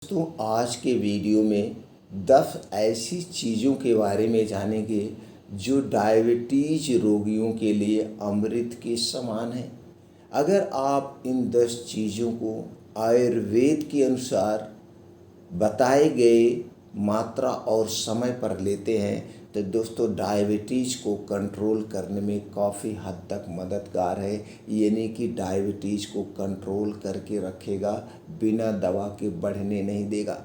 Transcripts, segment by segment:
दोस्तों, आज के वीडियो में 10 ऐसी चीज़ों के बारे में जानेंगे जो डायबिटीज रोगियों के लिए अमृत के समान है। अगर आप इन 10 चीज़ों को आयुर्वेद के अनुसार बताए गए मात्रा और समय पर लेते हैं तो दोस्तों डायबिटीज़ को कंट्रोल करने में काफ़ी हद तक मददगार है। यानी कि डायबिटीज़ को कंट्रोल करके रखेगा, बिना दवा के बढ़ने नहीं देगा।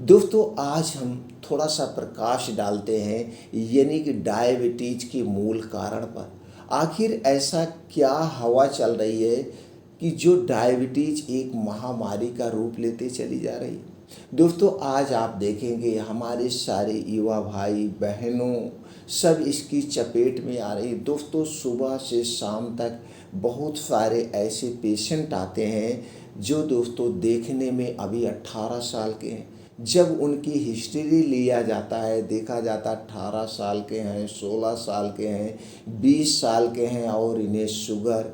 दोस्तों, आज हम थोड़ा सा प्रकाश डालते हैं यानी कि डायबिटीज़ के मूल कारण पर। आखिर ऐसा क्या हवा चल रही है कि जो डायबिटीज़ एक महामारी का रूप लेते चली जा रही है। दोस्तों, आज आप देखेंगे हमारे सारे युवा भाई बहनों सब इसकी चपेट में आ रही। दोस्तों, सुबह से शाम तक बहुत सारे ऐसे पेशेंट आते हैं जो दोस्तों देखने में अभी 18 साल के हैं। जब उनकी हिस्ट्री लिया जाता है, देखा जाता 18 साल के हैं, 16 साल के हैं, 20 साल के हैं और इन्हें शुगर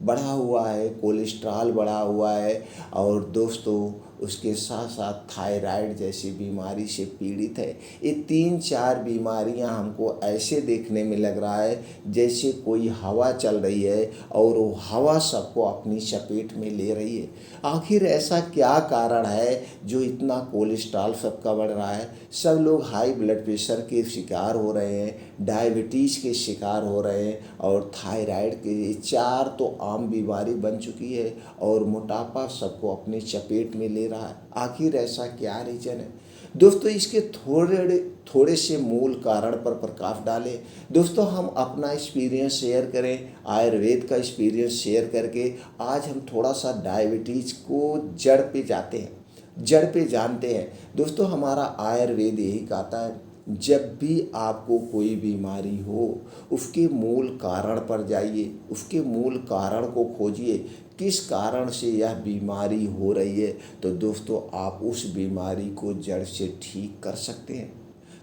बढ़ा हुआ है, कोलेस्ट्रॉल बढ़ा हुआ है और दोस्तों उसके साथ साथ थायराइड जैसी बीमारी से पीड़ित है। ये 3-4 बीमारियां हमको ऐसे देखने में लग रहा है जैसे कोई हवा चल रही है और वो हवा सबको अपनी चपेट में ले रही है। आखिर ऐसा क्या कारण है जो इतना कोलेस्ट्रॉल सबका बढ़ रहा है? सब लोग हाई ब्लड प्रेशर के शिकार हो रहे हैं, डायबिटीज़ के शिकार हो रहे हैं और थायराइड के 4 तो आम बीमारी बन चुकी है और मोटापा सबको अपनी चपेट में ले रहा है। आखिर ऐसा क्या रीजन है? दोस्तों, इसके थोड़े से मूल कारण पर प्रकाश डालें। दोस्तों, हम अपना एक्सपीरियंस शेयर करें, आयुर्वेद का एक्सपीरियंस शेयर करके आज हम थोड़ा सा डायबिटीज़ को जड़ पे जाते हैं, जड़ पे जानते हैं। दोस्तों, हमारा आयुर्वेद यही कहता है जब भी आपको कोई बीमारी हो उसके मूल कारण पर जाइए, उसके मूल कारण को खोजिए, किस कारण से यह बीमारी हो रही है, तो दोस्तों आप उस बीमारी को जड़ से ठीक कर सकते हैं।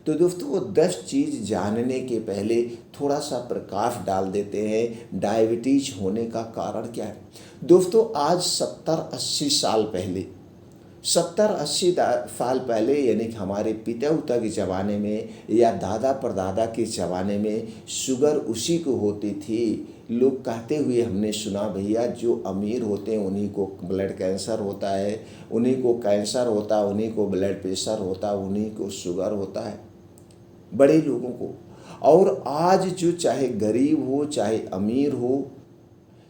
तो दोस्तों, वो 10 चीज़ जानने के पहले थोड़ा सा प्रकाश डाल देते हैं डायबिटीज होने का कारण क्या है। दोस्तों, आज 70-80 साल पहले 70-80 साल पहले यानी कि हमारे पिता उता के ज़माने में या दादा परदादा के ज़माने में शुगर उसी को होती थी। लोग कहते हुए हमने सुना, भैया जो अमीर होते हैं उन्हीं को ब्लड कैंसर होता है, उन्हीं को कैंसर होता है, उन्हीं को ब्लड प्रेशर होता है, उन्हीं को शुगर होता है, बड़े लोगों को। और आज जो चाहे गरीब हो चाहे अमीर हो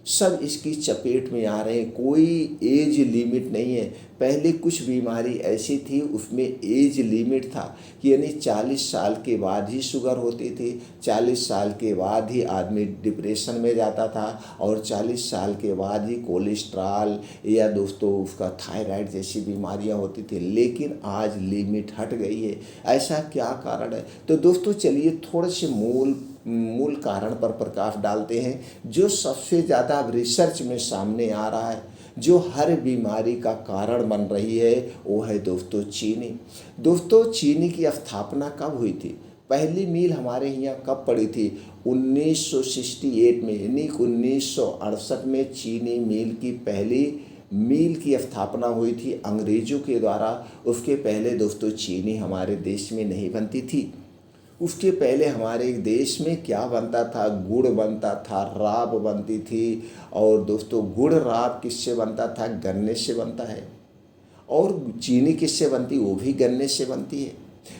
सब इसकी चपेट में आ रहे हैं। कोई एज लिमिट नहीं है। पहले कुछ बीमारी ऐसी थी उसमें एज लिमिट था कि यानी 40 साल के बाद ही शुगर होती थी, 40 साल के बाद ही आदमी डिप्रेशन में जाता था और 40 साल के बाद ही कोलेस्ट्रॉल या दोस्तों उसका थायराइड जैसी बीमारियां होती थी। लेकिन आज लिमिट हट गई है। ऐसा क्या कारण है? तो दोस्तों चलिए थोड़े से मूल कारण पर प्रकाश डालते हैं जो सबसे ज़्यादा रिसर्च में सामने आ रहा है, जो हर बीमारी का कारण बन रही है, वो है दोस्तों चीनी। दोस्तों, चीनी की स्थापना कब हुई थी? पहली मील हमारे यहाँ कब पड़ी थी? 1968 में, यानी 1968 में चीनी मिल की पहली मील की स्थापना हुई थी अंग्रेज़ों के द्वारा। उसके पहले दोस्तों चीनी हमारे देश में नहीं बनती थी। उसके पहले हमारे देश में क्या बनता था? गुड़ बनता था, राब बनती थी। और दोस्तों गुड़ राब किससे बनता था? गन्ने से बनता है। और चीनी किससे बनती? वो भी गन्ने से बनती है।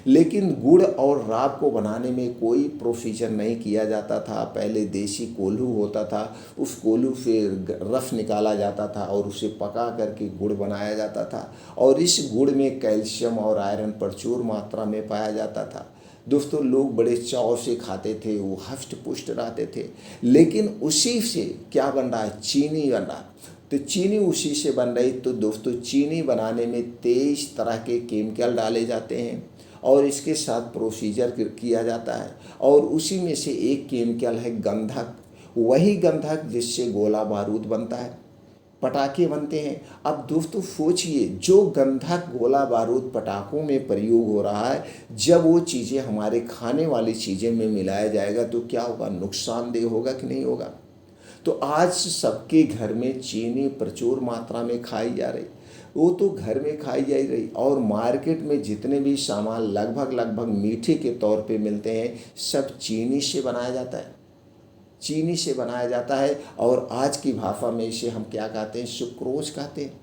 लेकिन गुड़ और राब को बनाने में कोई प्रोसीजर नहीं किया जाता था। पहले देसी कोल्हू होता था, उस कोल्हू से रस निकाला जाता था और उसे पका करके गुड़ बनाया जाता था। और इस गुड़ में कैल्शियम और आयरन प्रचुर मात्रा में पाया जाता था। दोस्तों, लोग बड़े चाव से खाते थे, वो हष्ट पुष्ट रहते थे। लेकिन उसी से क्या बन रहा है? चीनी बन रहा है। तो चीनी उसी से बन रही। तो दोस्तों चीनी बनाने में 23 तरह के केमिकल डाले जाते हैं और इसके साथ प्रोसीजर किया जाता है। और उसी में से एक केमिकल है गंधक। वही गंधक जिससे गोला बारूद बनता है, पटाखे बनते हैं। अब दोस्तों सोचिए, जो गंधक गोला बारूद पटाखों में प्रयोग हो रहा है, जब वो चीज़ें हमारे खाने वाली चीज़ें में मिलाया जाएगा तो क्या होगा? नुकसानदेह होगा कि नहीं होगा? तो आज सबके घर में चीनी प्रचुर मात्रा में खाई जा रही। वो तो घर में खाई जा रही। और मार्केट में जितने भी सामान लगभग मीठे के तौर पे मिलते हैं, सब चीनी से बनाया जाता है, चीनी से बनाया जाता है। और आज की भाषा में इसे हम क्या कहते हैं, सुक्रोज कहते हैं।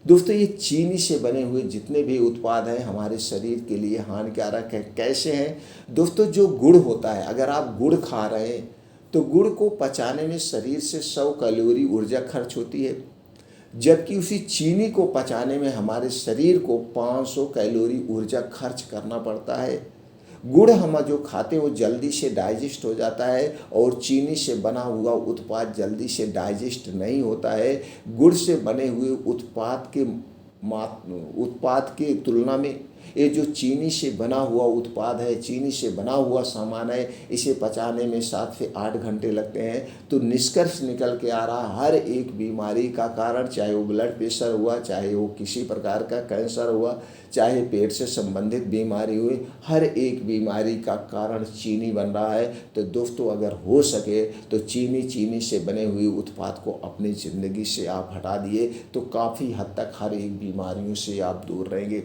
दोस्तों ये चीनी से बने हुए जितने भी उत्पाद हैं हमारे शरीर के लिए हानिकारक है। कैसे हैं दोस्तों, जो गुड़ होता है, अगर आप गुड़ खा रहे हैं तो गुड़ को पचाने में शरीर से 100 कैलोरी ऊर्जा खर्च होती है, जबकि उसी चीनी को पचाने में हमारे शरीर को 500 कैलोरी ऊर्जा खर्च करना पड़ता है। गुड़ हम जो खाते हैं वो जल्दी से डाइजेस्ट हो जाता है, और चीनी से बना हुआ उत्पाद जल्दी से डाइजेस्ट नहीं होता है। गुड़ से बने हुए उत्पाद के तुलना में ये जो चीनी से बना हुआ उत्पाद है, चीनी से बना हुआ सामान है, इसे पचाने में 7 से 8 घंटे लगते हैं। तो निष्कर्ष निकल के आ रहा, हर एक बीमारी का कारण, चाहे वो ब्लड प्रेशर हुआ, चाहे वो किसी प्रकार का कैंसर हुआ, चाहे पेट से संबंधित बीमारी हुई, हर एक बीमारी का कारण चीनी बन रहा है। तो दोस्तों अगर हो सके तो चीनी से बने हुए उत्पाद को अपनी ज़िंदगी से आप हटा दिए तो काफ़ी हद तक हर एक बीमारियों से आप दूर रहेंगे।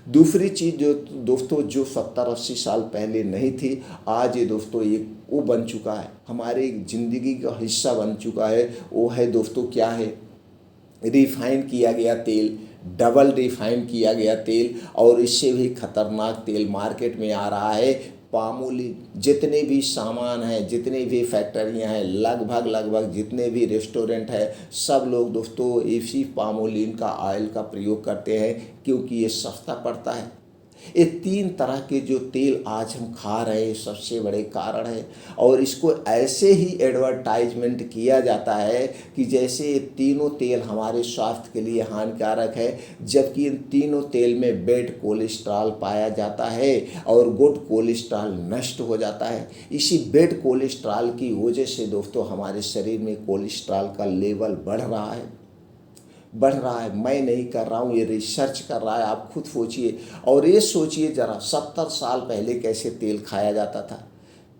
दूसरी चीज़ जो दोस्तों जो 70-80 साल पहले नहीं थी, आज ये दोस्तों एक वो बन चुका है, हमारे ज़िंदगी का हिस्सा बन चुका है। वो है दोस्तों क्या है, रिफाइन किया गया तेल, डबल रिफाइन किया गया तेल। और इससे भी खतरनाक तेल मार्केट में आ रहा है, पामोलिन। जितने भी सामान हैं, जितने भी फैक्ट्रियां हैं, लगभग जितने भी रेस्टोरेंट हैं, सब लोग दोस्तों इसी पामोलिन का ऑयल का प्रयोग करते हैं, क्योंकि ये सस्ता पड़ता है। ये 3 तरह के जो तेल आज हम खा रहे हैं सबसे बड़े कारण है। और इसको ऐसे ही एडवर्टाइजमेंट किया जाता है कि जैसे ये तीनों तेल हमारे स्वास्थ्य के लिए हानिकारक है, जबकि इन तीनों तेल में बैड कोलेस्ट्रॉल पाया जाता है और गुड कोलेस्ट्रॉल नष्ट हो जाता है। इसी बैड कोलेस्ट्रॉल की वजह से दोस्तों हमारे शरीर में कोलेस्ट्रॉल का लेवल बढ़ रहा है। मैं नहीं कर रहा हूँ, ये रिसर्च कर रहा है, आप खुद सोचिए। और ये सोचिए ज़रा, 70 साल पहले कैसे तेल खाया जाता था।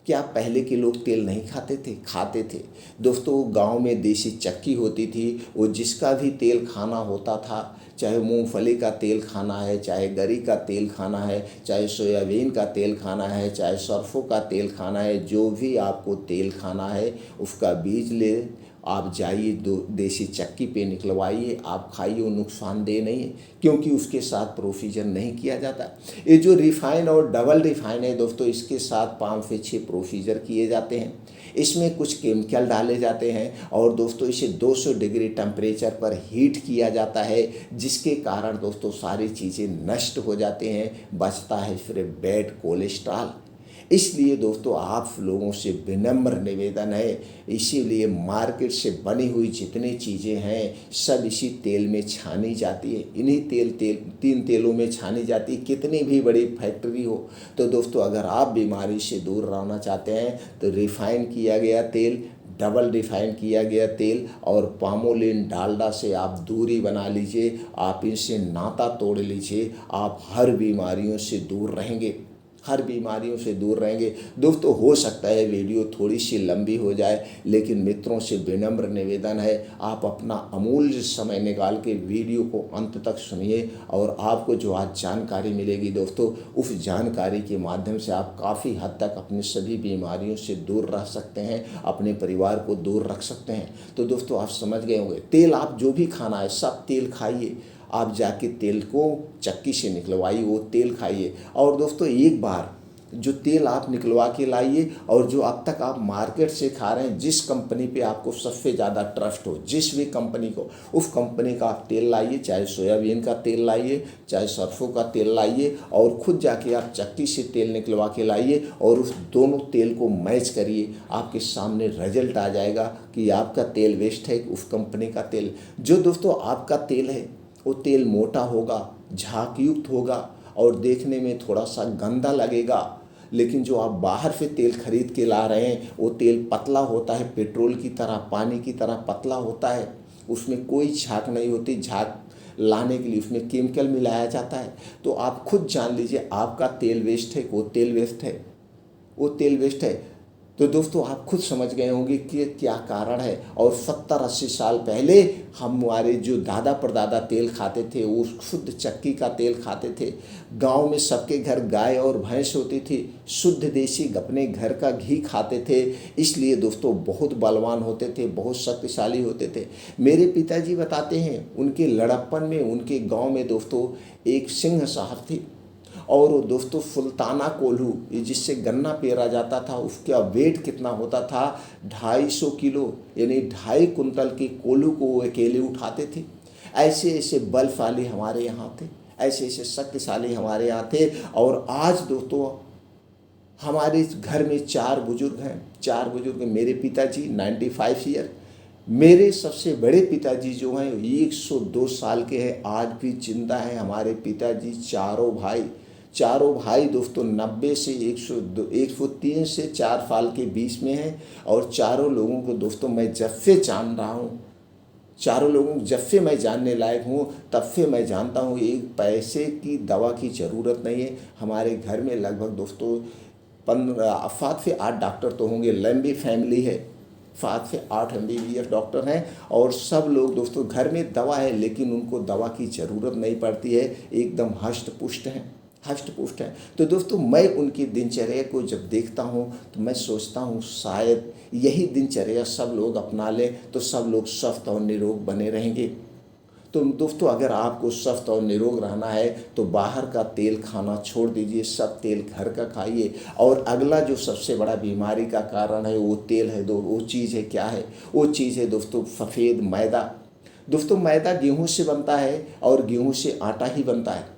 क्या पहले के लोग तेल नहीं खाते थे? खाते थे दोस्तों। गांव में देसी चक्की होती थी, वो जिसका भी तेल खाना होता था, चाहे मूंगफली का तेल खाना है, चाहे गरी का तेल खाना है, चाहे सोयाबीन का तेल खाना है, चाहे सरसों का तेल खाना है, जो भी आपको तेल खाना है उसका बीज ले आप जाइए, देसी चक्की पे निकलवाइए, आप खाइए। वो नुकसानदेह नहीं है, क्योंकि उसके साथ प्रोसीजर नहीं किया जाता। ये जो रिफाइन और डबल रिफाइन है दोस्तों, इसके साथ 5 से 6 प्रोसीजर किए जाते हैं। इसमें कुछ केमिकल डाले जाते हैं और दोस्तों इसे 200 डिग्री टेम्परेचर पर हीट किया जाता है, जिसके कारण दोस्तों सारी चीज़ें नष्ट हो जाते हैं, बचता है सिर्फ बैड कोलेस्ट्रॉल। इसलिए दोस्तों आप लोगों से विनम्र निवेदन है, इसीलिए मार्केट से बनी हुई जितनी चीज़ें हैं सब इसी तेल में छानी जाती है, इन्हीं 3 तेलों में छानी जाती है, कितनी भी बड़ी फैक्ट्री हो। तो दोस्तों अगर आप बीमारी से दूर रहना चाहते हैं तो रिफाइन किया गया तेल, डबल रिफाइन किया गया तेल और पामोलिन डालडा से आप दूरी बना लीजिए, आप इनसे नाता तोड़ लीजिए, आप हर बीमारियों से दूर रहेंगे, हर बीमारियों से दूर रहेंगे। दोस्तों हो सकता है वीडियो थोड़ी सी लंबी हो जाए, लेकिन मित्रों से विनम्र निवेदन है आप अपना अमूल्य समय निकाल के वीडियो को अंत तक सुनिए, और आपको जो आज जानकारी मिलेगी दोस्तों, उस जानकारी के माध्यम से आप काफ़ी हद तक अपनी सभी बीमारियों से दूर रह सकते हैं, अपने परिवार को दूर रख सकते हैं। तो दोस्तों आप समझ गए होंगे, तेल आप जो भी खाना है सब तेल खाइए, आप जाके तेल को चक्की से निकलवाइए, वो तेल खाइए। और दोस्तों एक बार जो तेल आप निकलवा के लाइए, और जो अब तक आप मार्केट से खा रहे हैं, जिस कंपनी पे आपको सबसे ज़्यादा ट्रस्ट हो, जिस भी कंपनी को, उस कंपनी का आप तेल लाइए, चाहे सोयाबीन का तेल लाइए, चाहे सरसों का तेल लाइए, और खुद जाके आप चक्की से तेल निकलवा के लाइए और उस दोनों तेल को मैच करिए, आपके सामने रिजल्ट आ जाएगा कि आपका तेल वेस्ट है उस कंपनी का तेल। जो दोस्तों आपका तेल है वो तेल मोटा होगा, झागयुक्त होगा और देखने में थोड़ा सा गंदा लगेगा, लेकिन जो आप बाहर से तेल खरीद के ला रहे हैं वो तेल पतला होता है, पेट्रोल की तरह, पानी की तरह पतला होता है, उसमें कोई झाग नहीं होती। झाग लाने के लिए उसमें केमिकल मिलाया जाता है। तो आप खुद जान लीजिए आपका तेल वेस्ट है, वो तेल वेस्ट है, वो तेल वेस्ट है। तो दोस्तों आप खुद समझ गए होंगे कि क्या कारण है। और 70-80 साल पहले हमारे जो दादा परदादा तेल खाते थे वो शुद्ध चक्की का तेल खाते थे। गांव में सबके घर गाय और भैंस होती थी, शुद्ध देसी अपने घर का घी खाते थे। इसलिए दोस्तों बहुत बलवान होते थे, बहुत शक्तिशाली होते थे। मेरे पिताजी बताते हैं उनके लड़प्पन में उनके गाँव में दोस्तों एक सिंह साहब थी, और दोस्तों सुल्ताना कोल्हू ये जिससे गन्ना पेरा जाता था उसका वेट कितना होता था, 250 किलो, यानी 2.5 कुंटल के कोल्हू को वो अकेले उठाते थे। ऐसे ऐसे बलशाली हमारे यहाँ थे, ऐसे ऐसे शक्तिशाली हमारे यहाँ थे। और आज दोस्तों हमारे घर में 4 बुजुर्ग हैं, 4 बुजुर्ग। मेरे पिताजी 95 ईयर, मेरे सबसे बड़े पिताजी जो हैं 102 साल के हैं, आज भी जिंदा हैं हमारे पिताजी। चारों भाई दोस्तों 90 से 103 से 4 साल के बीच में हैं। और चारों लोगों को दोस्तों मैं जब से जान रहा हूँ, चारों लोगों को जब से मैं जानने लायक हूँ तब से मैं जानता हूँ एक पैसे की दवा की ज़रूरत नहीं है। हमारे घर में लगभग दोस्तों 7 से 8 डॉक्टर तो होंगे, लंबी फैमिली है, 7 से 8 MBBS डॉक्टर हैं। और सब लोग दोस्तों घर में दवा है लेकिन उनको दवा की ज़रूरत नहीं पड़ती है, एकदम हष्ट पुष्ट हैं। तो दोस्तों मैं उनकी दिनचर्या को जब देखता हूँ तो मैं सोचता हूँ शायद यही दिनचर्या सब लोग अपना लें तो सब लोग स्वस्थ और निरोग बने रहेंगे। तो दोस्तों अगर आपको स्वस्थ और निरोग रहना है तो बाहर का तेल खाना छोड़ दीजिए, सब तेल घर का खाइए। और अगला जो सबसे बड़ा बीमारी का कारण है वो तेल है, वो चीज़ है, क्या है वो चीज़ है दोस्तों, सफ़ेद मैदा। दोस्तों मैदा गेहूं से बनता है और गेहूं से आटा ही बनता है,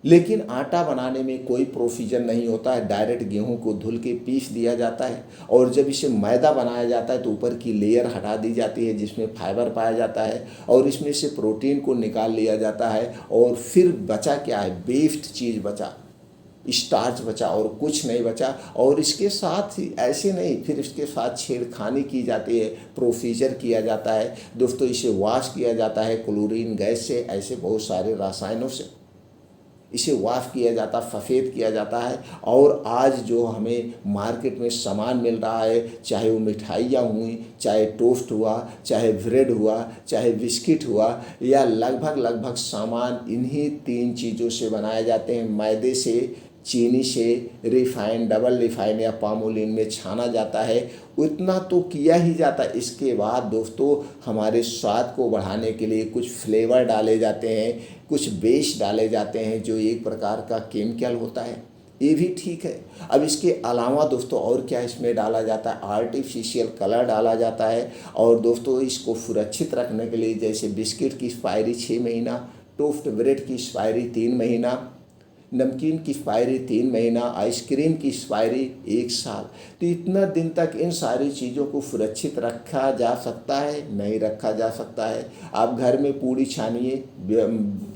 लेकिन आटा बनाने में कोई प्रोसीजर नहीं होता है, डायरेक्ट गेहूं को धुल के पीस दिया जाता है। और जब इसे मैदा बनाया जाता है तो ऊपर की लेयर हटा दी जाती है जिसमें फाइबर पाया जाता है, और इसमें से प्रोटीन को निकाल लिया जाता है। और फिर बचा क्या है, वेस्ट चीज़ बचा, स्टार्च बचा और कुछ नहीं बचा। और इसके साथ ही ऐसे नहीं, फिर इसके साथ छेड़खानी की जाती है, प्रोसीजर किया जाता है दोस्तों, इसे वॉश किया जाता है क्लोरीन गैस से, ऐसे बहुत सारे रसायनों से इसे वाश किया जाता, सफ़ेद किया जाता है। और आज जो हमें मार्केट में सामान मिल रहा है, चाहे वो मिठाइयाँ हुई, चाहे टोस्ट हुआ, चाहे ब्रेड हुआ, चाहे बिस्किट हुआ, या लगभग सामान इन्हीं 3 चीज़ों से बनाए जाते हैं, मैदे से, चीनी से, रिफाइंड, डबल रिफाइंड या पामोलिन में छाना जाता है। उतना तो किया ही जाता है, इसके बाद दोस्तों हमारे स्वाद को बढ़ाने के लिए कुछ फ्लेवर डाले जाते हैं, कुछ बेस डाले जाते हैं जो एक प्रकार का केमिकल होता है, ये भी ठीक है। अब इसके अलावा दोस्तों और क्या इसमें डाला जाता है, आर्टिफिशियल कलर डाला जाता है। और दोस्तों इसको सुरक्षित रखने के लिए जैसे बिस्किट की एक्सपायरी 6 महीना, टोस्ट ब्रेड की एक्सपायरी 3 महीना, नमकीन की एक्सपायरी 3 महीना, आइसक्रीम की एक्सपायरी 1 साल। तो इतना दिन तक इन सारी चीज़ों को सुरक्षित रखा जा सकता है? नहीं रखा जा सकता है। आप घर में पूड़ी छानिए,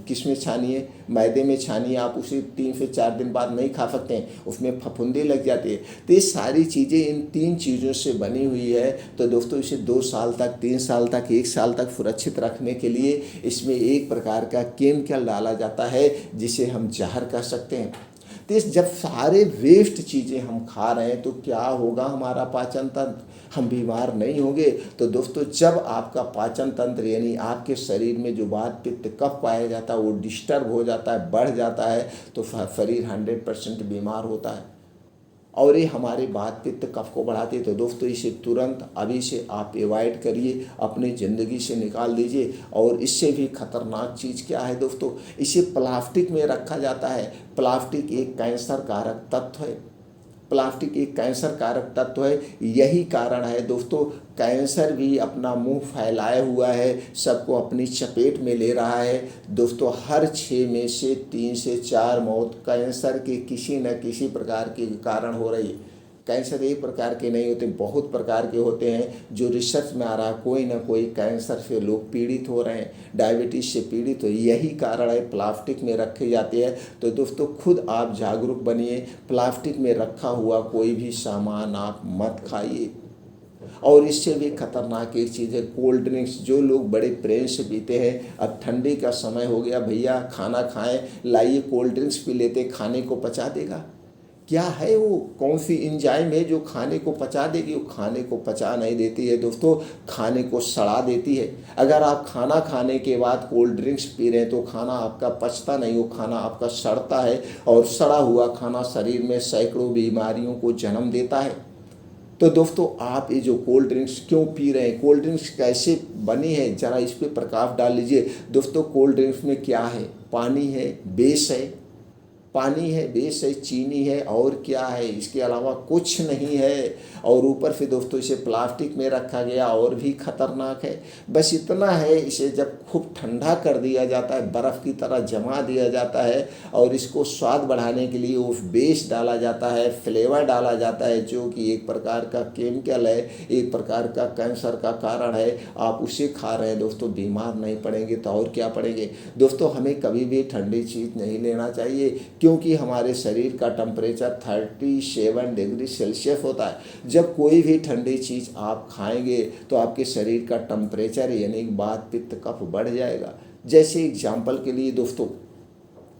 किस में छानिए, मैदे में छानिए, आप उसे 3 से 4 दिन बाद नहीं खा सकते हैं, उसमें फफूंदी लग जाती है। तो ये सारी चीज़ें इन 3 चीज़ों से बनी हुई है। तो दोस्तों इसे 2 साल तक, 3 साल तक, 1 साल तक सुरक्षित रखने के लिए इसमें एक प्रकार का केमिकल डाला जाता है जिसे हम जहर कह सकते हैं। तो जब सारे वेस्ट चीज़ें हम खा रहे हैं तो क्या होगा, हमारा पाचन तंत्र, हम बीमार नहीं होंगे। तो दोस्तों जब आपका पाचन तंत्र यानी आपके शरीर में जो वात पित्त कफ पाया जाता है वो डिस्टर्ब हो जाता है, बढ़ जाता है, तो शरीर 100% बीमार होता है। और ये हमारे वात पित्त कफ को बढ़ाते हैं। तो दोस्तों इसे तुरंत अभी से आप अवॉइड करिए, अपनी ज़िंदगी से निकाल दीजिए। और इससे भी खतरनाक चीज़ क्या है दोस्तों, इसे प्लास्टिक में रखा जाता है। प्लास्टिक एक कैंसर कारक तत्व है, प्लास्टिक एक कैंसर कारक तत्व है। यही कारण है दोस्तों कैंसर भी अपना मुंह फैलाए हुआ है, सबको अपनी चपेट में ले रहा है। दोस्तों हर 6 में से 3 से 4 मौत कैंसर के किसी न किसी प्रकार के कारण हो रही है। कैंसर एक प्रकार के नहीं होते, बहुत प्रकार के होते हैं जो रिसर्च में आ रहा है, कोई ना कोई कैंसर से लोग पीड़ित हो रहे हैं, डायबिटीज़ से पीड़ित हो, यही कारण है प्लास्टिक में रखे जाते हैं। तो दोस्तों खुद आप जागरूक बनिए, प्लास्टिक में रखा हुआ कोई भी सामान आप मत खाइए। और इससे भी खतरनाक एक चीज़ है कोल्ड ड्रिंक्स, जो लोग बड़े प्रेम से पीते हैं। अब ठंडी का समय हो गया, भैया खाना खाएं, लाइए कोल्ड ड्रिंक्स पी लेते, खाने को पचा देगा, क्या है वो, कौन सी एंजाइम है जो खाने को पचा देगी? वो खाने को पचा नहीं देती है दोस्तों, खाने को सड़ा देती है। अगर आप खाना खाने के बाद कोल्ड ड्रिंक्स पी रहे हैं तो खाना आपका पचता नहीं, वो खाना आपका सड़ता है, और सड़ा हुआ खाना शरीर में सैकड़ों बीमारियों को जन्म देता है। तो दोस्तों, आप ये जो कोल्ड ड्रिंक्स क्यों पी रहे हैं, कोल्ड ड्रिंक्स कैसे बनी है, ज़रा इस पर प्रकाश डाल लीजिए। दोस्तों, कोल्ड ड्रिंक्स में क्या है? पानी है, बेस है, पानी है, बेस है, चीनी है, और क्या है? इसके अलावा कुछ नहीं है। और ऊपर से दोस्तों इसे प्लास्टिक में रखा गया, और भी खतरनाक है। बस इतना है, इसे जब खूब ठंडा कर दिया जाता है, बर्फ़ की तरह जमा दिया जाता है, और इसको स्वाद बढ़ाने के लिए वो बेस डाला जाता है, फ्लेवर डाला जाता है, जो कि एक प्रकार का केमिकल है, एक प्रकार का कैंसर का कारण है। आप उसे खा रहे हैं दोस्तों, बीमार नहीं पड़ेंगे तो और क्या पड़ेंगे? दोस्तों, हमें कभी भी ठंडी चीज़ नहीं लेना चाहिए, क्योंकि हमारे शरीर का टेम्परेचर 37 डिग्री सेल्सियस होता है। जब कोई भी ठंडी चीज़ आप खाएंगे तो आपके शरीर का टेम्परेचर यानी वात पित्त कफ बढ़ जाएगा। जैसे एग्जाम्पल के लिए दोस्तों,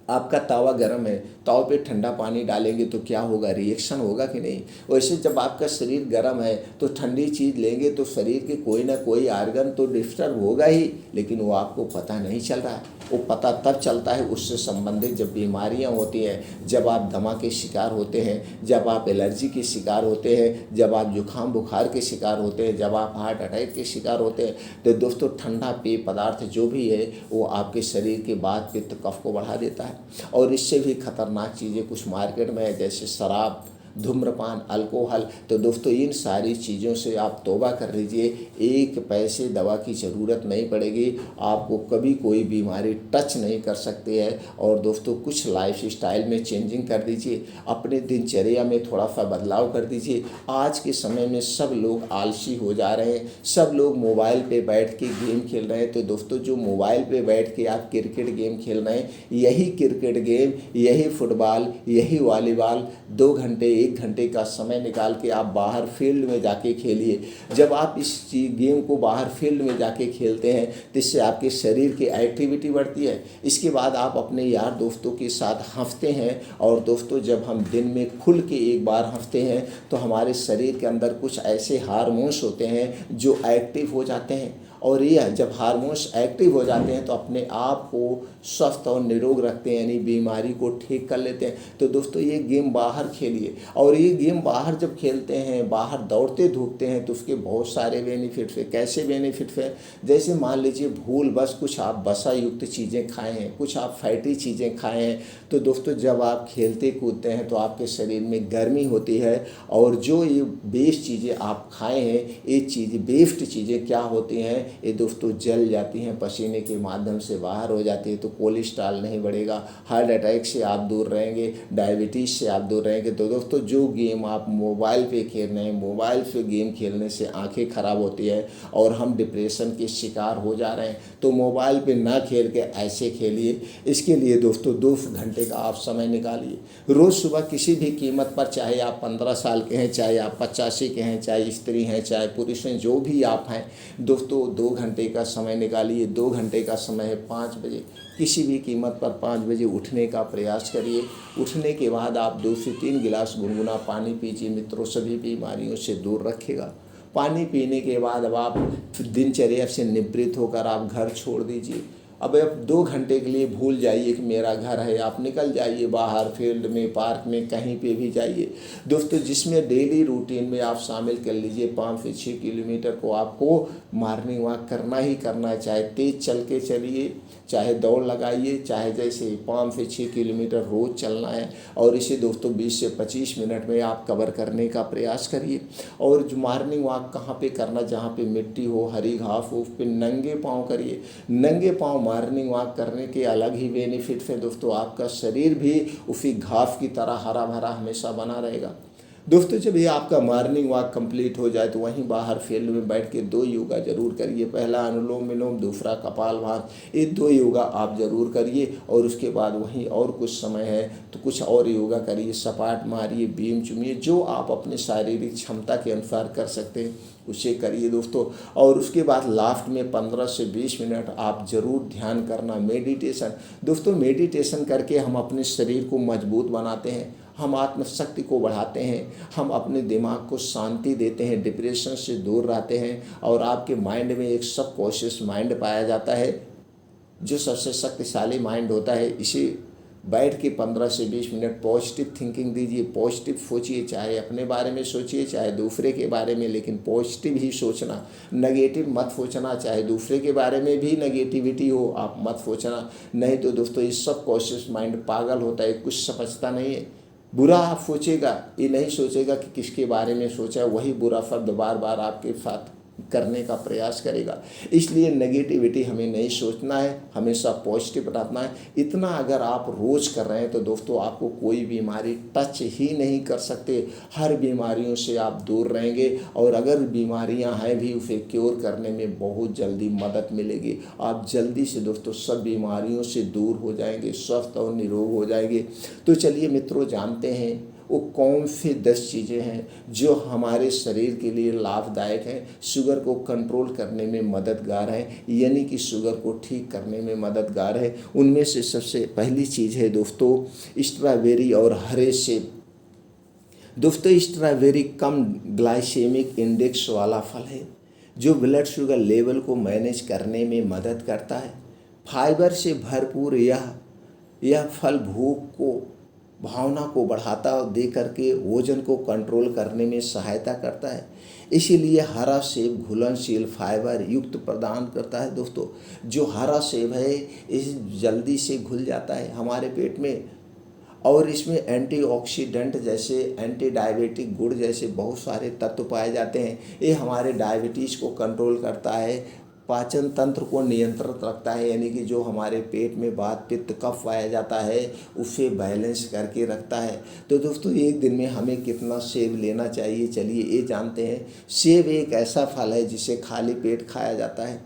आपका तवा गर्म है, तवा पे ठंडा पानी डालेंगे तो क्या होगा? रिएक्शन होगा कि नहीं? वैसे जब आपका शरीर गर्म है तो ठंडी चीज़ लेंगे तो शरीर के कोई ना कोई आर्गन तो डिस्टर्ब होगा ही, लेकिन वो आपको पता नहीं चल रहा है। वो पता तब चलता है उससे संबंधित जब बीमारियां होती हैं, जब आप दमा के शिकार होते हैं, जब आप एलर्जी के शिकार होते हैं, जब आप जुकाम बुखार के शिकार होते हैं, जब आप हार्ट अटैक के शिकार होते हैं। तो दोस्तों, ठंडा पेय पदार्थ जो भी है वो आपके शरीर के वात पित्त कफ को बढ़ा देता है। और इससे भी खतरनाक चीज़ें कुछ मार्केट में है, जैसे शराब, धूम्रपान, अल्कोहल। तो दोस्तों, इन सारी चीज़ों से आप तौबा कर लीजिए, एक पैसे दवा की ज़रूरत नहीं पड़ेगी, आपको कभी कोई बीमारी टच नहीं कर सकती है। और दोस्तों, कुछ लाइफ स्टाइल में चेंजिंग कर दीजिए, अपने दिनचर्या में थोड़ा सा बदलाव कर दीजिए। आज के समय में सब लोग आलसी हो जा रहे हैं, सब लोग मोबाइल पे बैठ के गेम खेल रहे हैं। तो दोस्तों, जो मोबाइल पे बैठ के आप क्रिकेट गेम खेल रहे हैं, यही क्रिकेट गेम, यही फुटबॉल, यही वॉलीबॉल 2 घंटे 1 घंटे का समय निकाल के आप बाहर फील्ड में जाके खेलिए। जब आप इस गेम को बाहर फील्ड में जाके खेलते हैं तो इससे आपके शरीर की एक्टिविटी बढ़ती है। इसके बाद आप अपने यार दोस्तों के साथ हंसते हैं, और दोस्तों, जब हम दिन में खुल के एक बार हंसते हैं तो हमारे शरीर के अंदर कुछ ऐसे हार्मोन्स होते हैं जो एक्टिव हो जाते हैं। और ये जब हार्मोन्स एक्टिव हो जाते हैं तो अपने आप को स्वस्थ और निरोग रखते हैं, यानी बीमारी को ठीक कर लेते हैं। तो दोस्तों, ये गेम बाहर खेलिए। और ये गेम बाहर जब खेलते हैं, बाहर दौड़ते धूपते हैं, तो उसके बहुत सारे बेनिफिट्स हैं। कैसे बेनिफिट्स हैं? जैसे मान लीजिए भूल बस कुछ आप वसा युक्त चीज़ें खाए हैं, कुछ आप फैटी चीज़ें खाए हैं, तो दोस्तों, जब आप खेलते कूदते हैं तो आपके शरीर में गर्मी होती है, और जो ये बेस्ट चीज़ें आप खाए हैं, ये चीज़ें बेस्ट चीज़ें क्या होती हैं, ये दोस्तों जल जाती हैं, पसीने के माध्यम से बाहर हो जाती है। तो कोलेस्ट्रॉल नहीं बढ़ेगा, हार्ट अटैक से आप दूर रहेंगे, डायबिटीज़ से आप दूर रहेंगे। तो दोस्तों, जो गेम आप मोबाइल पे खेल रहे हैं, मोबाइल पे गेम खेलने से आंखें खराब होती है और हम डिप्रेशन के शिकार हो जा रहे हैं। तो मोबाइल पे ना खेल के ऐसे खेलिए। इसके लिए दोस्तों 2 घंटे का आप समय निकालिए रोज़ सुबह किसी भी कीमत पर, चाहे आप 15 साल के हैं, चाहे आप 85 के हैं, चाहे स्त्री हैं, चाहे पुरुष हैं, जो भी आप हैं दोस्तों, 2 घंटे का समय निकालिए। 2 घंटे का समय है 5 बजे, किसी भी कीमत पर 5 बजे उठने का प्रयास करिए। उठने के बाद आप 2 से 3 गिलास गुनगुना पानी पीजिए। मित्रों, सभी बीमारियों से दूर रखेगा। पानी पीने के बाद अब आप दिनचर्या से निवृत्त होकर आप घर छोड़ दीजिए। अब आप 2 घंटे के लिए भूल जाइए कि मेरा घर है, आप निकल जाइए बाहर, फील्ड में, पार्क में, कहीं पे भी जाइए दोस्तों, जिसमें डेली रूटीन में आप शामिल कर लीजिए 5 से 6 किलोमीटर को आपको मॉर्निंग वॉक करना ही करना है। चाहे तेज़ चल के चलिए, चाहे दौड़ लगाइए, चाहे जैसे 5 से 6 किलोमीटर रोज़ चलना है। और इसे दोस्तों 20 से 25 मिनट में आप कवर करने का प्रयास करिए। और जो मॉर्निंग वॉक कहाँ पे करना, जहाँ पे मिट्टी हो, हरी घास हो, उस पर नंगे पाँव करिए। नंगे पाँव मॉर्निंग वॉक करने के अलग ही बेनिफिट्स हैं दोस्तों। आपका शरीर भी उसी घास की तरह हरा भरा हमेशा बना रहेगा। दोस्तों, जब ये आपका मॉर्निंग वॉक कंप्लीट हो जाए तो वहीं बाहर फील्ड में बैठ के 2 योगा जरूर करिए। पहला अनुलोम विलोम, दूसरा कपालभाति। ये 2 योगा आप जरूर करिए। और उसके बाद वहीं और कुछ समय है तो कुछ और योगा करिए, सपाट मारिए, बीम चूमिए, जो आप अपने शारीरिक क्षमता के अनुसार कर सकते हैं उसे करिए दोस्तों। और उसके बाद लास्ट में 15 से 20 मिनट आप ज़रूर ध्यान करना, मेडिटेशन। दोस्तों, मेडिटेशन करके हम अपने शरीर को मजबूत बनाते हैं, हम आत्मशक्ति को बढ़ाते हैं, हम अपने दिमाग को शांति देते हैं, डिप्रेशन से दूर रहते हैं और आपके माइंड में एक सबकॉन्शियस माइंड पाया जाता है जो सबसे शक्तिशाली माइंड होता है। इसे बैठ के 15 से 20 मिनट पॉजिटिव थिंकिंग दीजिए, पॉजिटिव सोचिए, चाहे अपने बारे में सोचिए चाहे दूसरे के बारे में, लेकिन पॉजिटिव ही सोचना, नेगेटिव मत सोचना। चाहे दूसरे के बारे में भी नेगेटिविटी हो आप मत सोचना, नहीं तो दोस्तों ये सब कॉन्शियस माइंड पागल होता है, कुछ समझता नहीं है। बुरा आप सोचेगा, ये नहीं सोचेगा कि किसके बारे में सोचा, वही बुरा शब्द बार बार आपके साथ करने का प्रयास करेगा। इसलिए नेगेटिविटी हमें नहीं सोचना है, हमेशा पॉजिटिव रहना है। इतना अगर आप रोज़ कर रहे हैं तो दोस्तों आपको कोई बीमारी टच ही नहीं कर सकते। हर बीमारियों से आप दूर रहेंगे और अगर बीमारियां हैं भी उसे क्योर करने में बहुत जल्दी मदद मिलेगी। आप जल्दी से दोस्तों सब बीमारियों से दूर हो जाएंगे, स्वस्थ और निरोग हो जाएंगे। तो चलिए मित्रों, जानते हैं वो कौन सी 10 चीज़ें हैं जो हमारे शरीर के लिए लाभदायक हैं, शुगर को कंट्रोल करने में मददगार हैं, यानी कि शुगर को ठीक करने में मददगार है। उनमें से सबसे पहली चीज़ है दोस्तों स्ट्रॉबेरी और हरे सेब। दोस्तों स्ट्रॉबेरी कम ग्लाइसेमिक इंडेक्स वाला फल है जो ब्लड शुगर लेवल को मैनेज करने में मदद करता है। फाइबर से भरपूर यह फल भूख को भावना को बढ़ाता दे करके वजन को कंट्रोल करने में सहायता करता है। इसीलिए हरा सेब घुलनशील फाइबर युक्त प्रदान करता है। दोस्तों जो हरा सेब है इस जल्दी से घुल जाता है हमारे पेट में और इसमें एंटीऑक्सीडेंट जैसे एंटी डायबिटिक गुण जैसे बहुत सारे तत्व पाए जाते हैं। ये हमारे डायबिटीज़ को कंट्रोल करता है, पाचन तंत्र को नियंत्रित रखता है, यानी कि जो हमारे पेट में वात पित्त कफ पाया जाता है उसे बैलेंस करके रखता है। तो दोस्तों एक दिन में हमें कितना सेब लेना चाहिए, चलिए ये जानते हैं। सेब एक ऐसा फल है जिसे खाली पेट खाया जाता है।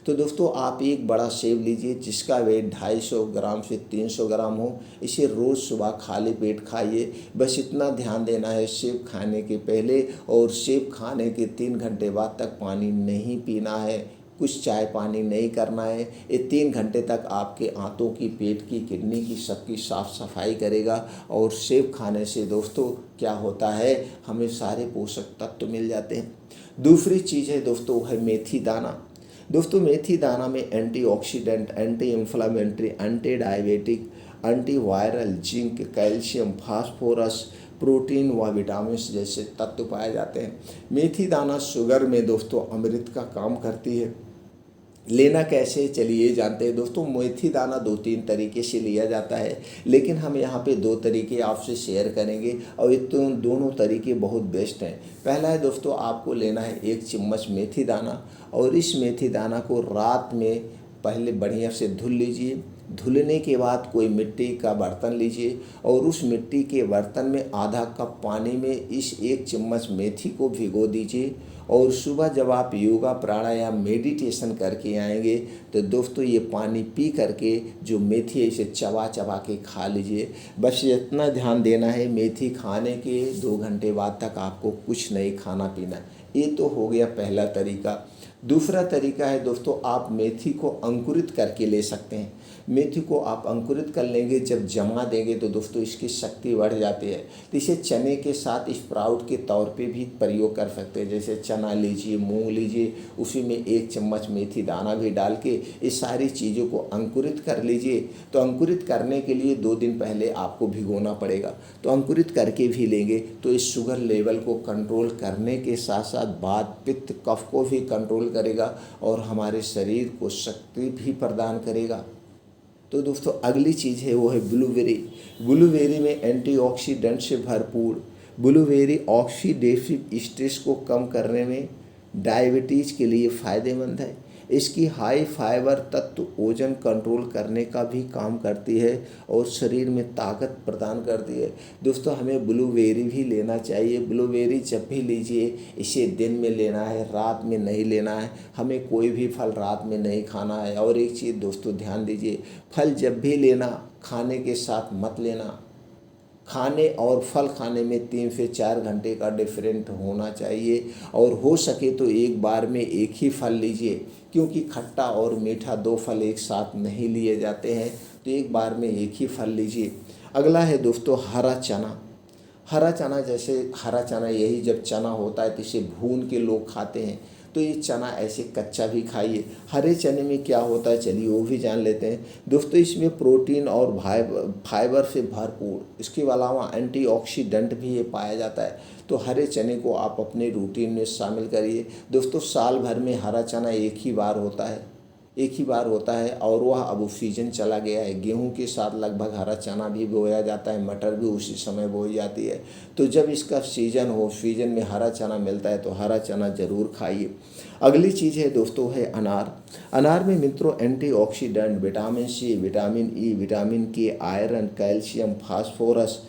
तो दोस्तों आप एक बड़ा सेब लीजिए जिसका वेट 250 ग्राम से 300 ग्राम हो। इसे रोज़ सुबह खाली पेट खाइए। बस इतना ध्यान देना है सेब खाने के पहले और सेब खाने के 3 घंटे बाद तक पानी नहीं पीना है, कुछ चाय पानी नहीं करना है। ये 3 घंटे तक आपके आंतों की, पेट की, किडनी की सबकी साफ सफाई करेगा। और सेब खाने से दोस्तों क्या होता है, हमें सारे पोषक तत्व मिल जाते हैं। दूसरी चीज़ है दोस्तों है मेथी दाना। दोस्तों मेथी दाना में antioxidant, anti inflammatory, anti diabetic, antiviral, zinc, calcium, phosphorus, protein व विटामिन जैसे तत्व पाए जाते हैं। मेथी दाना शुगर में दोस्तों अमृत का काम करती है। लेना कैसे, चलिए जानते हैं दोस्तों। मेथी दाना 2-3 तरीके से लिया जाता है, लेकिन हम यहाँ पे 2 तरीके आपसे शेयर करेंगे और ये तो दोनों तरीके बहुत बेस्ट हैं। पहला है दोस्तों, आपको लेना है 1 चम्मच मेथी दाना और इस मेथी दाना को रात में पहले बढ़िया से धुल लीजिए। धुलने के बाद कोई मिट्टी का बर्तन लीजिए और उस मिट्टी के बर्तन में आधा कप पानी में इस 1 चम्मच मेथी को भिगो दीजिए और सुबह जब आप योगा प्राणायाम मेडिटेशन करके आएंगे तो दोस्तों ये पानी पी करके जो मेथी है इसे चबा चबा के खा लीजिए। बस इतना ध्यान देना है, मेथी खाने के 2 घंटे बाद तक आपको कुछ नहीं खाना पीना। ये तो हो गया पहला तरीका। दूसरा तरीका है दोस्तों, आप मेथी को अंकुरित करके ले सकते हैं। मेथी को आप अंकुरित कर लेंगे, जब जमा देंगे तो दोस्तों इसकी शक्ति बढ़ जाती है। तो इसे चने के साथ स्प्राउट के तौर पे भी प्रयोग कर सकते हैं। जैसे चना लीजिए, मूंग लीजिए, उसी में 1 चम्मच मेथी दाना भी डाल के इस सारी चीज़ों को अंकुरित कर लीजिए। तो अंकुरित करने के लिए 2 दिन पहले आपको भिगोना पड़ेगा। तो अंकुरित करके भी लेंगे तो इस शुगर लेवल को कंट्रोल करने के साथ साथ वात पित्त कफ को भी कंट्रोल करेगा और हमारे शरीर को शक्ति भी प्रदान करेगा। तो दोस्तों अगली चीज़ है वो है ब्लूबेरी। ब्लूबेरी में एंटीऑक्सीडेंट से भरपूर ब्लूबेरी ऑक्सीडेटिव स्ट्रेस को कम करने में, डायबिटीज़ के लिए फ़ायदेमंद है। इसकी हाई फाइबर तत्व वजन कंट्रोल करने का भी काम करती है और शरीर में ताकत प्रदान करती है। दोस्तों हमें ब्लूबेरी भी लेना चाहिए। ब्लूबेरी जब भी लीजिए इसे दिन में लेना है, रात में नहीं लेना है। हमें कोई भी फल रात में नहीं खाना है। और एक चीज़ दोस्तों ध्यान दीजिए, फल जब भी लेना खाने के साथ मत लेना। खाने और फल खाने में 3 से 4 घंटे का डिफरेंट होना चाहिए और हो सके तो एक बार में एक ही फल लीजिए, क्योंकि खट्टा और मीठा 2 फल एक साथ नहीं लिए जाते हैं। तो एक बार में एक ही फल लीजिए। अगला है दोस्तों हरा चना। हरा चना, जैसे हरा चना यही जब चना होता है तो इसे भून के लोग खाते हैं, तो ये चना ऐसे कच्चा भी खाइए। हरे चने में क्या होता है चलिए वो भी जान लेते हैं। दोस्तों इसमें प्रोटीन और फाइबर से भरपूर, इसके अलावा एंटीऑक्सीडेंट भी ये पाया जाता है। तो हरे चने को आप अपने रूटीन में शामिल करिए। दोस्तों साल भर में हरा चना एक ही बार होता है, एक ही बार होता है और वह अब सीजन चला गया है। गेहूं के साथ लगभग हरा चना भी बोया जाता है, मटर भी उसी समय बोई जाती है। तो जब इसका सीजन हो, सीजन में हरा चना मिलता है तो हरा चना ज़रूर खाइए। अगली चीज़ है दोस्तों है अनार। अनार में मित्रों antioxidant, vitamin C, vitamin E, vitamin K, iron, calcium, phosphorus,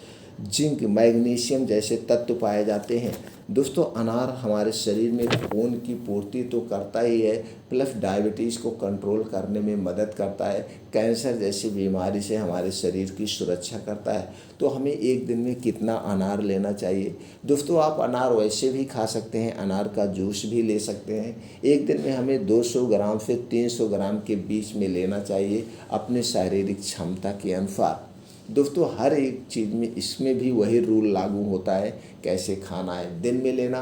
zinc, magnesium जैसे तत्व पाए जाते हैं। दोस्तों अनार हमारे शरीर में खून की पूर्ति तो करता ही है, प्लस डायबिटीज़ को कंट्रोल करने में मदद करता है, कैंसर जैसी बीमारी से हमारे शरीर की सुरक्षा करता है। तो हमें एक दिन में कितना अनार लेना चाहिए? दोस्तों आप अनार वैसे भी खा सकते हैं, अनार का जूस भी ले सकते हैं। एक दिन में हमें 200 ग्राम से 300 ग्राम के बीच में लेना चाहिए अपने शारीरिक क्षमता के अनुसार। दोस्तों हर एक चीज़ में इसमें भी वही रूल लागू होता है, कैसे खाना है, दिन में लेना,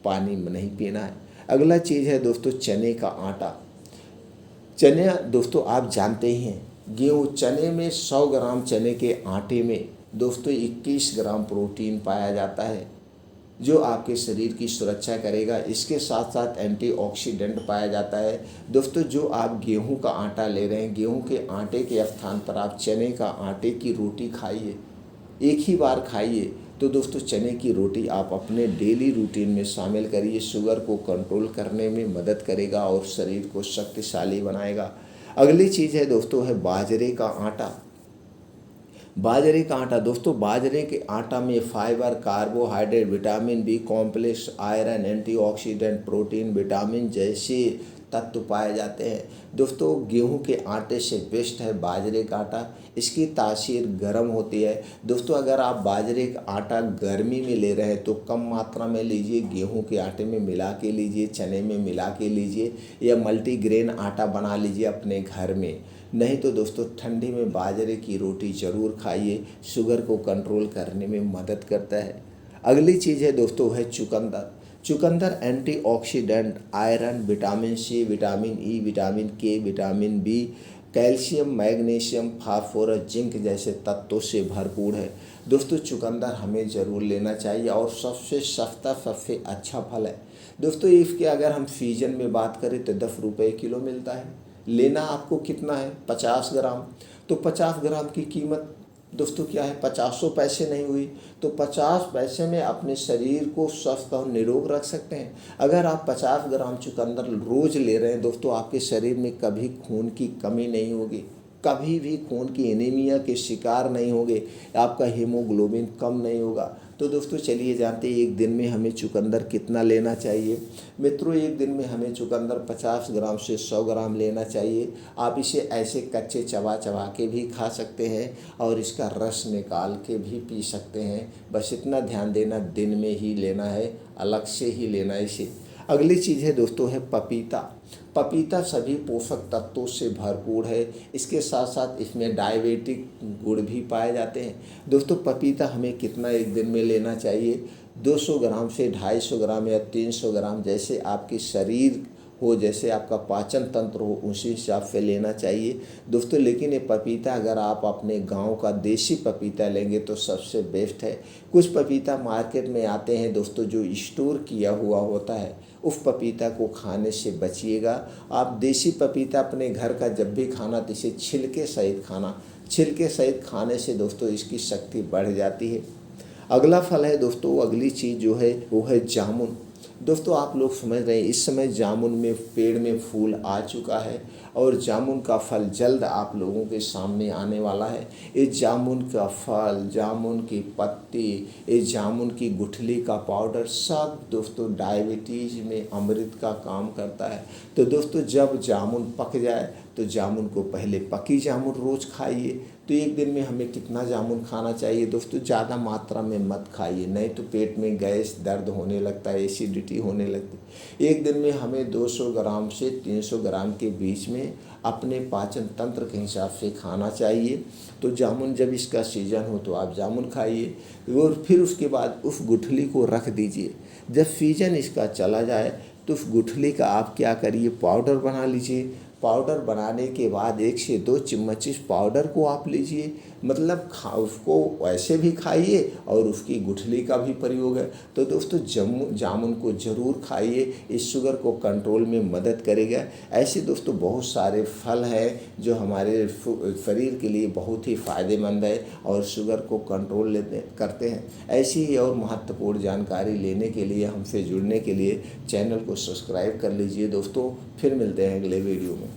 पानी में नहीं पीना है। अगला चीज़ है दोस्तों चने का आटा। चने दोस्तों आप जानते ही हैं, गेहूँ चने में 100 ग्राम चने के आटे में दोस्तों 21 ग्राम प्रोटीन पाया जाता है, जो आपके शरीर की सुरक्षा करेगा। इसके साथ साथ एंटीऑक्सीडेंट पाया जाता है। दोस्तों जो आप गेहूं का आटा ले रहे हैं, गेहूं के आटे के स्थान पर आप चने का आटे की रोटी खाइए, एक ही बार खाइए। तो दोस्तों चने की रोटी आप अपने डेली रूटीन में शामिल करिए, शुगर को कंट्रोल करने में मदद करेगा और शरीर को शक्तिशाली बनाएगा। अगली चीज़ है दोस्तों है बाजरे का आटा। बाजरे का आटा, दोस्तों बाजरे के आटा में fibre, carbohydrate, vitamin B complex, iron, antioxidant, protein, vitamin जैसे तत्व पाए जाते हैं। दोस्तों गेहूं के आटे से बेस्ट है बाजरे का आटा, इसकी तासीर गर्म होती है। दोस्तों अगर आप बाजरे का आटा गर्मी में ले रहे हैं तो कम मात्रा में लीजिए, गेहूं के आटे में मिला के लीजिए, चने में मिला के लीजिए, या मल्टीग्रेन आटा बना लीजिए अपने घर में। नहीं तो दोस्तों ठंडी में बाजरे की रोटी ज़रूर खाइए, शुगर को कंट्रोल करने में मदद करता है। अगली चीज़ है दोस्तों है चुकंदर। चुकंदर antioxidant, iron, vitamin C, vitamin E, vitamin K, vitamin B, calcium, magnesium, phosphorus, zinc जैसे तत्वों से भरपूर है। दोस्तों चुकंदर हमें ज़रूर लेना चाहिए और सबसे सस्ता, सबसे अच्छा फल है। दोस्तों इसके अगर हम सीजन में बात करें तो 10 रुपये किलो मिलता है। लेना आपको कितना है? 50 ग्राम। तो 50 ग्राम की कीमत दोस्तों क्या है? 50 पैसे नहीं हुई। तो 50 पैसे में अपने शरीर को स्वस्थ और निरोग रख सकते हैं। अगर आप 50 ग्राम चुकंदर रोज़ ले रहे हैं दोस्तों, आपके शरीर में कभी खून की कमी नहीं होगी, कभी भी खून की एनीमिया के शिकार नहीं होंगे, आपका हीमोग्लोबिन कम नहीं होगा। तो दोस्तों चलिए जानते हैं एक दिन में हमें चुकंदर कितना लेना चाहिए। मित्रों एक दिन में हमें चुकंदर 50 ग्राम से 100 ग्राम लेना चाहिए। आप इसे ऐसे कच्चे चबा चबा के भी खा सकते हैं और इसका रस निकाल के भी पी सकते हैं। बस इतना ध्यान देना, दिन में ही लेना है, अलग से ही लेना है इसे। अगली चीज़ है दोस्तों है पपीता। पपीता सभी पोषक तत्वों से भरपूर है, इसके साथ साथ इसमें डायबिटिक गुण भी पाए जाते हैं। दोस्तों पपीता हमें कितना एक दिन में लेना चाहिए? 200 ग्राम से 250 ग्राम या 300 ग्राम, जैसे आपकी शरीर हो, जैसे आपका पाचन तंत्र हो, उसी हिसाब से लेना चाहिए दोस्तों। लेकिन ये पपीता अगर आप अपने गांव का देसी पपीता लेंगे तो सबसे बेस्ट है। कुछ पपीता मार्केट में आते हैं दोस्तों जो स्टोर किया हुआ होता है, उस पपीता को खाने से बचिएगा। आप देसी पपीता अपने घर का जब भी खाना तो इसे छिलके सहित खाना, छिलके सहित खाने से दोस्तों इसकी शक्ति बढ़ जाती है। अगला फल है दोस्तों, अगली चीज़ जो है वो है जामुन। दोस्तों आप लोग समझ रहे हैं इस समय जामुन में पेड़ में फूल आ चुका है और जामुन का फल जल्द आप लोगों के सामने आने वाला है। ये जामुन का फल, जामुन की पत्ती, ये जामुन की गुठली का पाउडर सब दोस्तों डायबिटीज़ में अमृत का काम करता है। तो दोस्तों जब जामुन पक जाए तो जामुन को पहले पकी जामुन रोज़ खाइए। तो एक दिन में हमें कितना जामुन खाना चाहिए दोस्तों? ज़्यादा मात्रा में मत खाइए, नहीं तो पेट में गैस, दर्द होने लगता है, एसिडिटी होने लगती है। एक दिन में हमें 200 ग्राम से 300 ग्राम के बीच में अपने पाचन तंत्र के हिसाब से खाना चाहिए। तो जामुन जब इसका सीज़न हो तो आप जामुन खाइए और फिर उसके बाद उस गुठली को रख दीजिए। जब सीज़न इसका चला जाए तो उस गुठली का आप क्या करिए, पाउडर बना लीजिए। पाउडर बनाने के बाद 1 से 2 चम्मच इस पाउडर को आप लीजिए, मतलब उसको ऐसे भी खाइए और उसकी गुठली का भी प्रयोग है। तो दोस्तों जामुन को ज़रूर खाइए, इस शुगर को कंट्रोल में मदद करेगा। ऐसे दोस्तों बहुत सारे फल हैं जो हमारे शरीर के लिए बहुत ही फ़ायदेमंद है और शुगर को कंट्रोल करते हैं। ऐसी ही और महत्वपूर्ण जानकारी लेने के लिए, हमसे जुड़ने के लिए चैनल को सब्सक्राइब कर लीजिए दोस्तों। फिर मिलते हैं अगले वीडियो में।